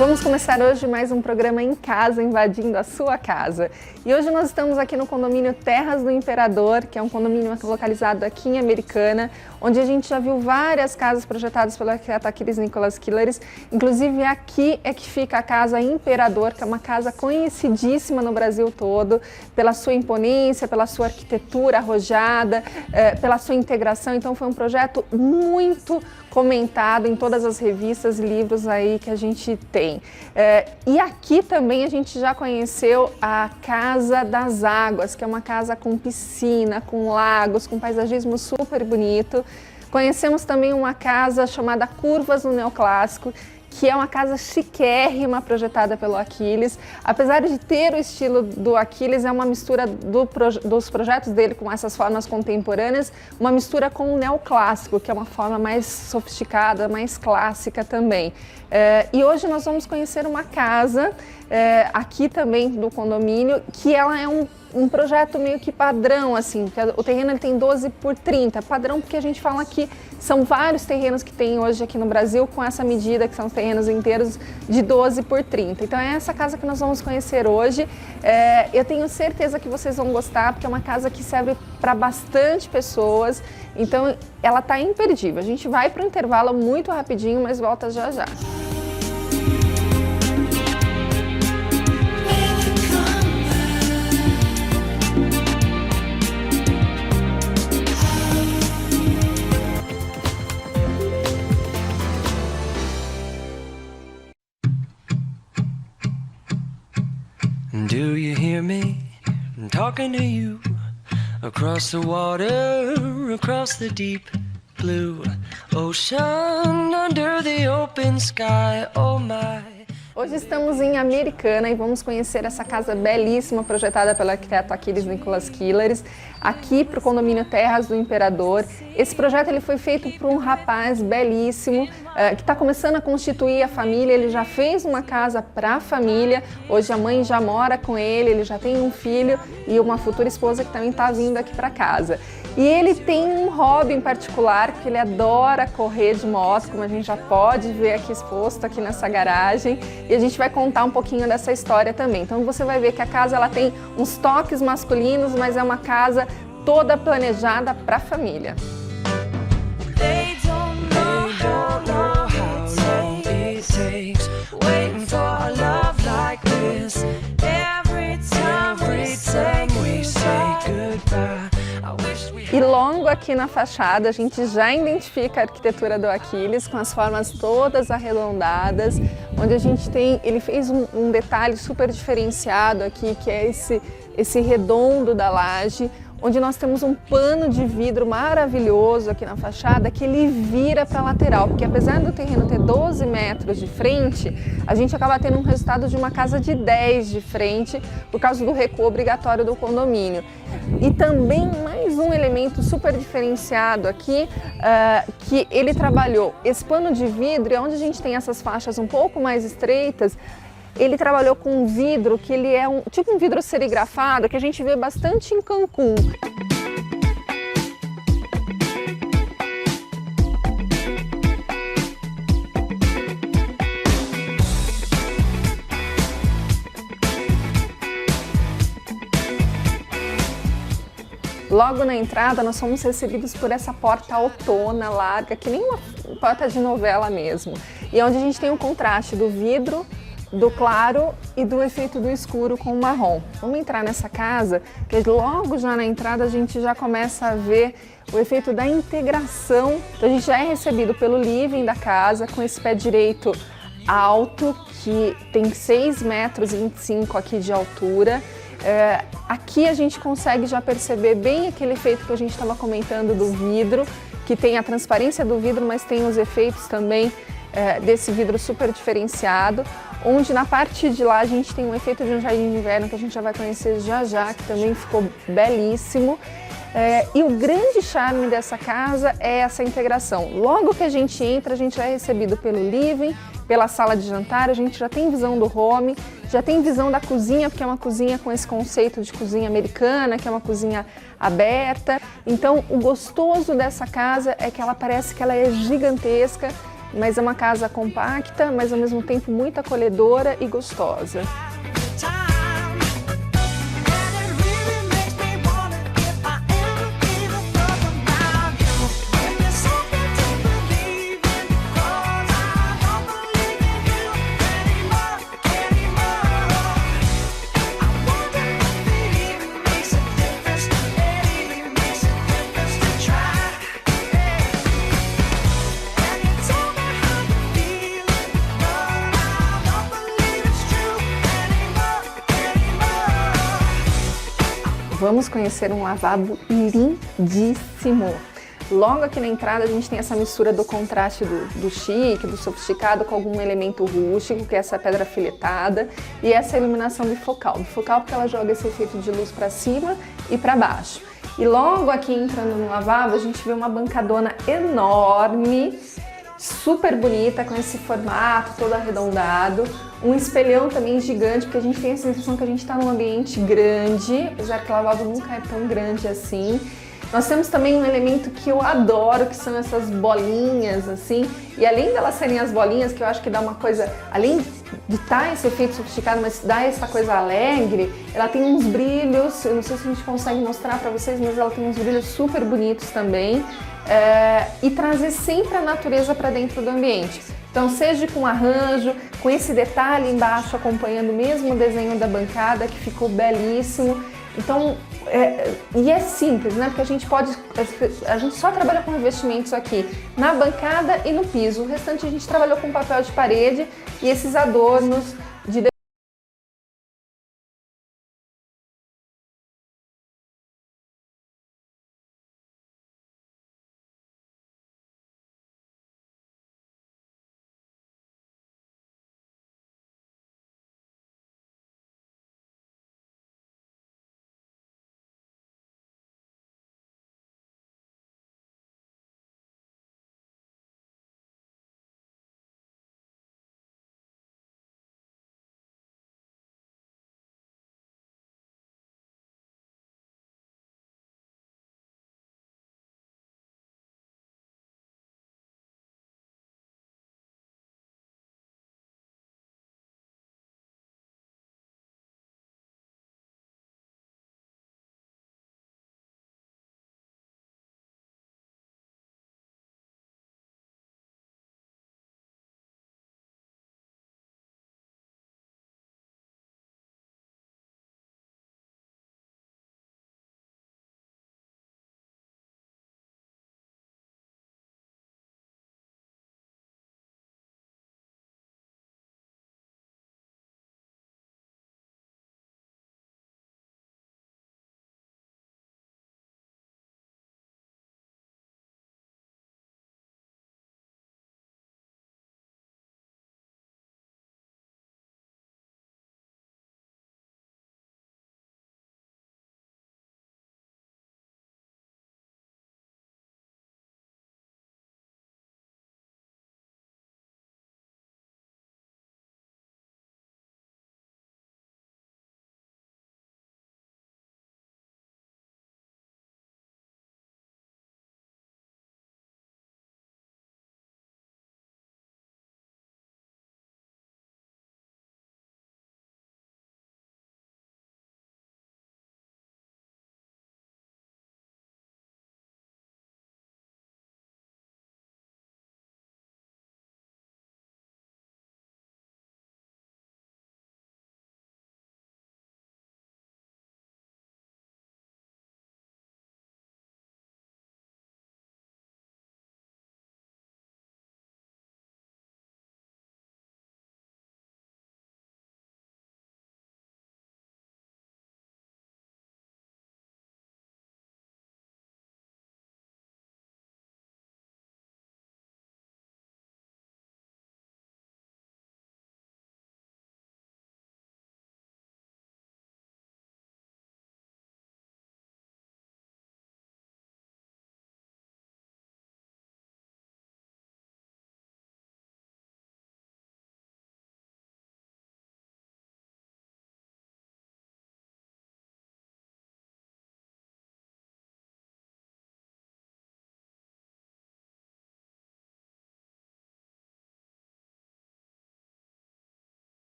Vamos começar hoje mais um programa em casa, invadindo a sua casa. E hoje nós estamos aqui no condomínio Terras do Imperador, que é um condomínio localizado aqui em Americana, onde a gente já viu várias casas projetadas pelo arquiteto Aquiles Nicolas Killeres. Inclusive aqui é que fica a Casa Imperador, que é uma casa conhecidíssima no Brasil todo, pela sua imponência, pela sua arquitetura arrojada, pela sua integração. Então foi um projeto muito comentado em todas as revistas e livros aí que a gente tem. E aqui também a gente já conheceu a Casa das Águas, que é uma casa com piscina, com lagos, com paisagismo super bonito. Conhecemos também uma casa chamada Curvas no Neoclássico, que é uma casa chiquérrima projetada pelo Aquiles. Apesar de ter o estilo do Aquiles, é uma mistura dos projetos dele com essas formas contemporâneas, uma mistura com o neoclássico, que é uma forma mais sofisticada, mais clássica também. E hoje nós vamos conhecer uma casa aqui também do condomínio, que ela é um projeto meio que padrão, assim, porque o terreno ele tem 12 por 30, padrão porque a gente fala que são vários terrenos que tem hoje aqui no Brasil com essa medida, que são os terrenos inteiros de 12 por 30. Então é essa casa que nós vamos conhecer hoje. Eu tenho certeza que vocês vão gostar, porque é uma casa que serve para bastante pessoas, então ela tá imperdível. A gente vai para o intervalo muito rapidinho, mas volta já já. Do you hear me talking to you across the water, across the deep blue ocean, under the open sky, oh my. Hoje estamos em Americana e vamos conhecer essa casa belíssima projetada pelo arquiteto Aquiles Nicolas Killeres, aqui para o condomínio Terras do Imperador. Esse projeto ele foi feito por um rapaz belíssimo que está começando a constituir a família. Ele já fez uma casa para a família, hoje a mãe já mora com ele já tem um filho e uma futura esposa que também está vindo aqui para casa. E ele tem um hobby em particular, que ele adora correr de moto, como a gente já pode ver aqui exposto aqui nessa garagem. E a gente vai contar um pouquinho dessa história também. Então você vai ver que a casa ela tem uns toques masculinos, mas é uma casa toda planejada para a família. E logo aqui na fachada a gente já identifica a arquitetura do Aquiles com as formas todas arredondadas, onde a gente tem, ele fez um detalhe super diferenciado aqui, que é esse redondo da laje, onde nós temos um pano de vidro maravilhoso aqui na fachada que ele vira para a lateral, porque apesar do terreno ter 12 metros de frente, a gente acaba tendo um resultado de uma casa de 10 de frente, por causa do recuo obrigatório do condomínio. E também mais um elemento super diferenciado aqui, que ele trabalhou esse pano de vidro, e onde a gente tem essas faixas um pouco mais estreitas, ele trabalhou com um vidro que ele é tipo um vidro serigrafado que a gente vê bastante em Cancún. Logo na entrada nós fomos recebidos por essa porta autona, larga, que nem uma porta de novela mesmo. E onde a gente tem um contraste do vidro, do claro e do efeito do escuro com o marrom. Vamos entrar nessa casa, que logo já na entrada a gente já começa a ver o efeito da integração. Então a gente já é recebido pelo living da casa, com esse pé direito alto, que tem 6,25 metros aqui de altura. Aqui a gente consegue já perceber bem aquele efeito que a gente estava comentando do vidro, que tem a transparência do vidro, mas tem os efeitos também desse vidro super diferenciado, onde na parte de lá a gente tem um efeito de um jardim de inverno que a gente já vai conhecer já já, que também ficou belíssimo. E o grande charme dessa casa é essa integração. Logo que a gente entra, a gente é recebido pelo living, pela sala de jantar, a gente já tem visão do home, já tem visão da cozinha, porque é uma cozinha com esse conceito de cozinha americana, que é uma cozinha aberta. Então, o gostoso dessa casa é que ela parece que ela é gigantesca, mas é uma casa compacta, mas ao mesmo tempo muito acolhedora e gostosa. Vamos conhecer um lavabo lindíssimo. Logo aqui na entrada a gente tem essa mistura do contraste do chique, do sofisticado com algum elemento rústico, que é essa pedra filetada, e essa iluminação bifocal. Bifocal porque ela joga esse efeito de luz para cima e para baixo. E logo aqui entrando no lavabo a gente vê uma bancadona enorme, super bonita, com esse formato todo arredondado, um espelhão também gigante, porque a gente tem a sensação que a gente está num ambiente grande, apesar que o lavabo nunca é tão grande assim. Nós temos também um elemento que eu adoro, que são essas bolinhas, assim, e além delas serem as bolinhas, que eu acho que dá uma coisa, além de estar esse efeito sofisticado, mas dá essa coisa alegre, ela tem uns brilhos, eu não sei se a gente consegue mostrar para vocês, mas ela tem uns brilhos super bonitos também, e trazer sempre a natureza para dentro do ambiente. Então, seja com arranjo, com esse detalhe embaixo acompanhando o mesmo desenho da bancada, que ficou belíssimo. Então, e é simples, né? Porque a gente só trabalha com revestimentos aqui na bancada e no piso. O restante a gente trabalhou com papel de parede e esses adornos de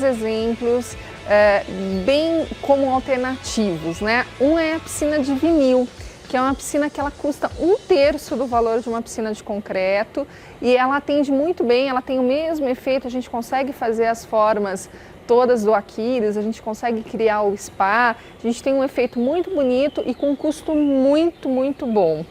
Exemplos bem como alternativos, né? Um é a piscina de vinil, que é uma piscina que ela custa 1/3 do valor de uma piscina de concreto e ela atende muito bem, ela tem o mesmo efeito, a gente consegue fazer as formas todas do Aquiles, a gente consegue criar o spa, a gente tem um efeito muito bonito e com um custo muito bom.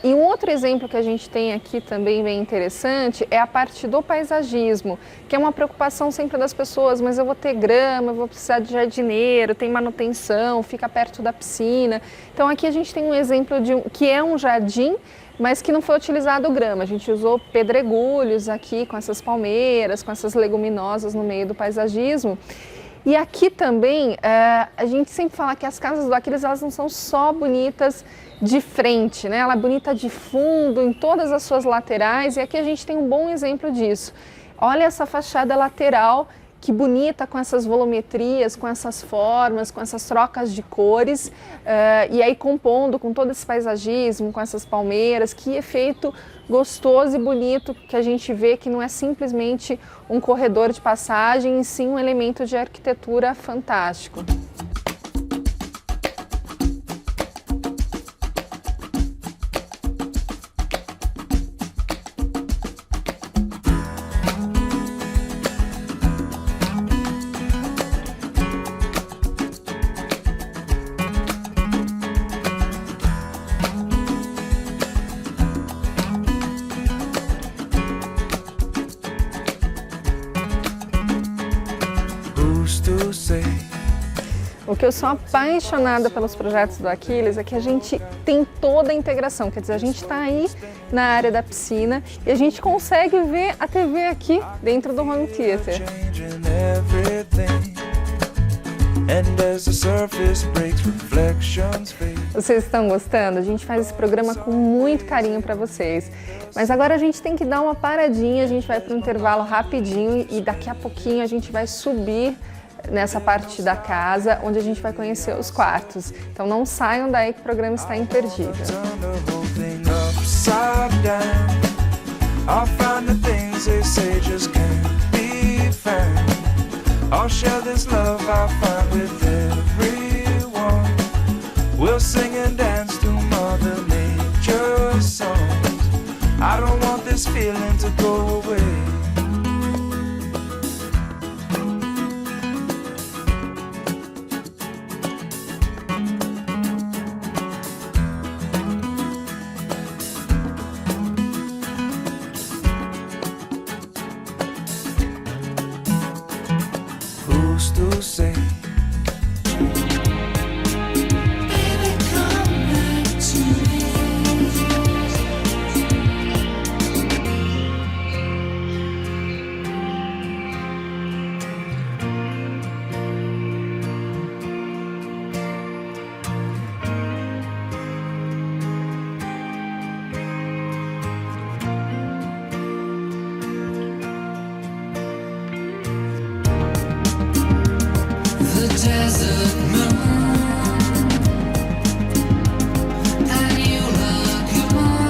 E um outro exemplo que a gente tem aqui também bem interessante é a parte do paisagismo, que é uma preocupação sempre das pessoas, mas eu vou ter grama, eu vou precisar de jardineiro, tem manutenção, fica perto da piscina. Então aqui a gente tem um exemplo que é um jardim, mas que não foi utilizado grama. A gente usou pedregulhos aqui com essas palmeiras, com essas leguminosas no meio do paisagismo. E aqui também, a gente sempre fala que as casas do Aquiles, elas não são só bonitas de frente, né? Ela é bonita de fundo, em todas as suas laterais, e aqui a gente tem um bom exemplo disso. Olha essa fachada lateral, que bonita, com essas volumetrias, com essas formas, com essas trocas de cores, e aí compondo com todo esse paisagismo, com essas palmeiras, que efeito gostoso e bonito que a gente vê, que não é simplesmente um corredor de passagem, e sim um elemento de arquitetura fantástico. O que eu sou apaixonada pelos projetos do Aquiles é que a gente tem toda a integração, quer dizer, a gente está aí na área da piscina e a gente consegue ver a TV aqui dentro do home theater. Vocês estão gostando? A gente faz esse programa com muito carinho para vocês. Mas agora a gente tem que dar uma paradinha, a gente vai para um intervalo rapidinho e daqui a pouquinho a gente vai subir nessa parte da casa, onde a gente vai conhecer os quartos. Então não saiam daí que o programa está imperdível. To say, baby, come back to me. The desert moon and you look alone.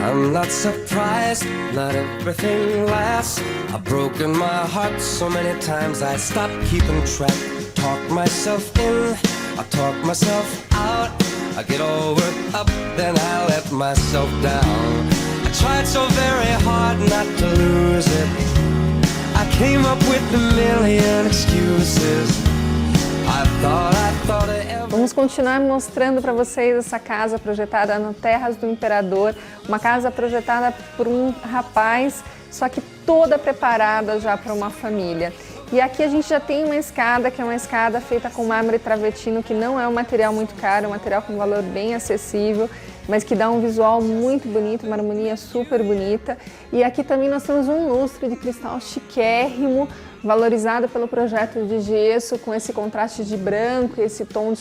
I'm not surprised, not everything lasts. I've broken my heart so many times I stopped keeping track. Talk myself in, I talk myself out. I get all worked up, then I let myself down. I tried so very hard not to lose it. I came up with a million excuses. I thought Vamos continuar mostrando para vocês essa casa projetada no Terras do Imperador, uma casa projetada por um rapaz, só que toda preparada já para uma família. E aqui a gente já tem uma escada, que é uma escada feita com mármore travertino, que não é um material muito caro, é um material com valor bem acessível, mas que dá um visual muito bonito, uma harmonia super bonita. E aqui também nós temos um lustre de cristal chiquérrimo, valorizada pelo projeto de gesso, com esse contraste de branco e esse tom de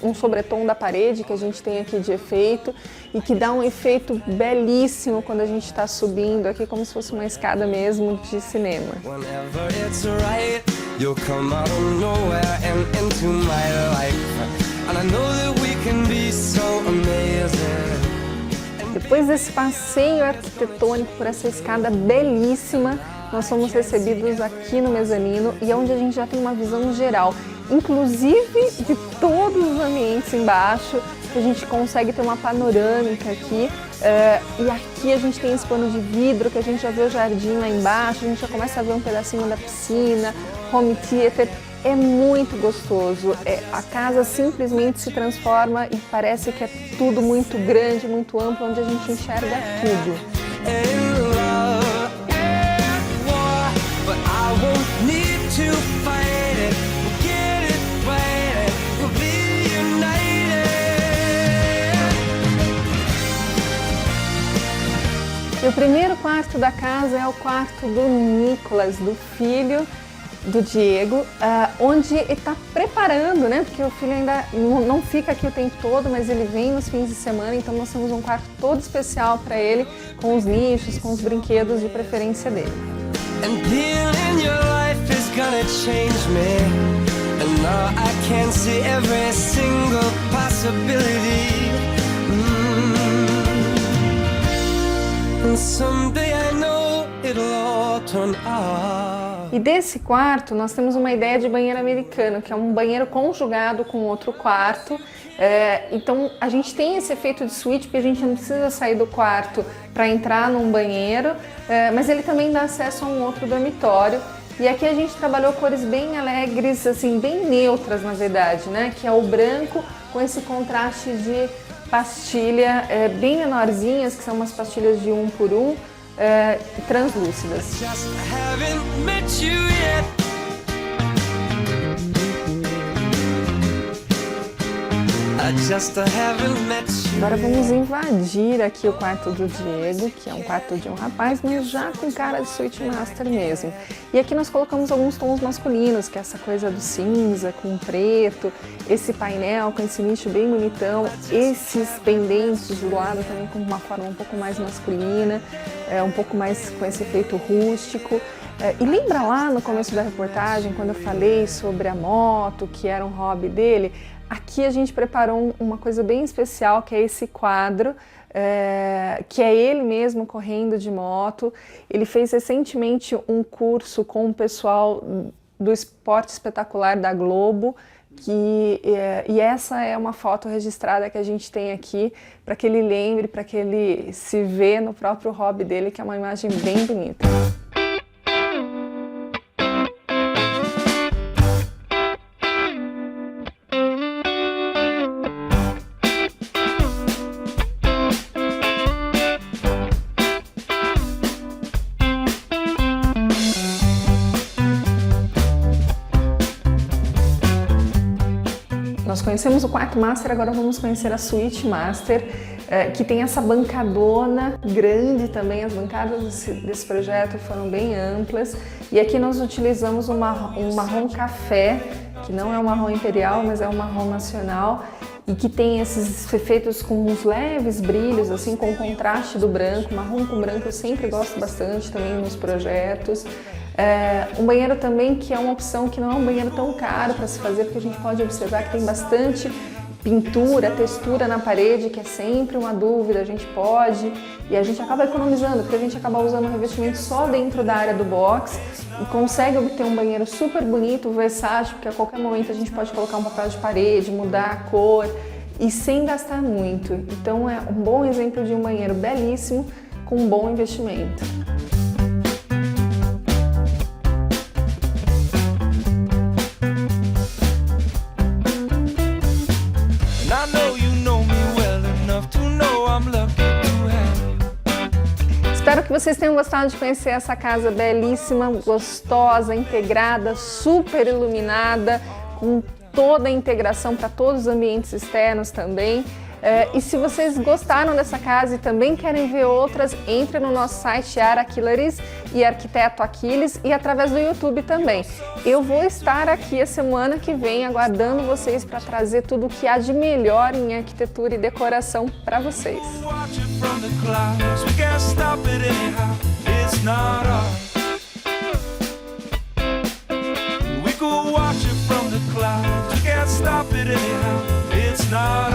um sobretom da parede que a gente tem aqui de efeito e que dá um efeito belíssimo quando a gente está subindo aqui, como se fosse uma escada mesmo de cinema. Depois desse passeio arquitetônico por essa escada belíssima, nós somos recebidos aqui no mezanino e é onde a gente já tem uma visão geral, inclusive de todos os ambientes embaixo, que a gente consegue ter uma panorâmica aqui. E aqui a gente tem esse pano de vidro, que a gente já vê o jardim lá embaixo, a gente já começa a ver um pedacinho da piscina, home theater. É muito gostoso, a casa simplesmente se transforma e parece que é tudo muito grande, muito amplo, onde a gente enxerga tudo. E o primeiro quarto da casa é o quarto do Nicolas, do filho do Diego, onde ele está preparando, né? Porque o filho ainda não fica aqui o tempo todo, mas ele vem nos fins de semana, então nós temos um quarto todo especial para ele, com os nichos, com os brinquedos de preferência dele. E desse quarto nós temos uma ideia de banheiro americano, que é um banheiro conjugado com outro quarto. Então a gente tem esse efeito de suíte, porque a gente não precisa sair do quarto para entrar num banheiro, mas ele também dá acesso a um outro dormitório. E aqui a gente trabalhou cores bem alegres, assim, bem neutras na verdade, né? Que é o branco com esse contraste de pastilha bem menorzinhas, que são umas pastilhas de 1 por 1, translúcidas. Agora vamos invadir aqui o quarto do Diego, que é um quarto de um rapaz, mas já com cara de suíte master mesmo. E aqui nós colocamos alguns tons masculinos, que é essa coisa do cinza com preto, esse painel com esse nicho bem bonitão, esses pendentes do lado também com uma forma um pouco mais masculina, um pouco mais com esse efeito rústico. E lembra lá no começo da reportagem, quando eu falei sobre a moto, que era um hobby dele? Aqui a gente preparou uma coisa bem especial, que é esse quadro, que é ele mesmo correndo de moto. Ele fez recentemente um curso com o pessoal do Esporte Espetacular da Globo, e essa é uma foto registrada que a gente tem aqui, para que ele lembre, para que ele se vê no próprio hobby dele, que é uma imagem bem bonita. Nós conhecemos o quarto master, agora vamos conhecer a suíte master, que tem essa bancadona grande também. As bancadas desse projeto foram bem amplas. E aqui nós utilizamos um marrom café, que não é um marrom imperial, mas é um marrom nacional, e que tem esses efeitos com uns leves brilhos, assim, com o contraste do branco. Marrom com branco eu sempre gosto bastante também nos projetos. Um banheiro também que é uma opção que não é um banheiro tão caro para se fazer, porque a gente pode observar que tem bastante pintura, textura na parede, que é sempre uma dúvida, a gente pode, e a gente acaba economizando, porque a gente acaba usando o revestimento só dentro da área do box e consegue obter um banheiro super bonito, versátil, porque a qualquer momento a gente pode colocar um papel de parede, mudar a cor e sem gastar muito. Então é um bom exemplo de um banheiro belíssimo com um bom investimento. Espero que vocês tenham gostado de conhecer essa casa belíssima, gostosa, integrada, super iluminada, com toda a integração para todos os ambientes externos também. E se vocês gostaram dessa casa e também querem ver outras, entre no nosso site Ara Kilaris e arquiteto Aquiles e através do YouTube também. Eu vou estar aqui a semana que vem aguardando vocês para trazer tudo o que há de melhor em arquitetura e decoração para vocês. Stop it anyhow, it's not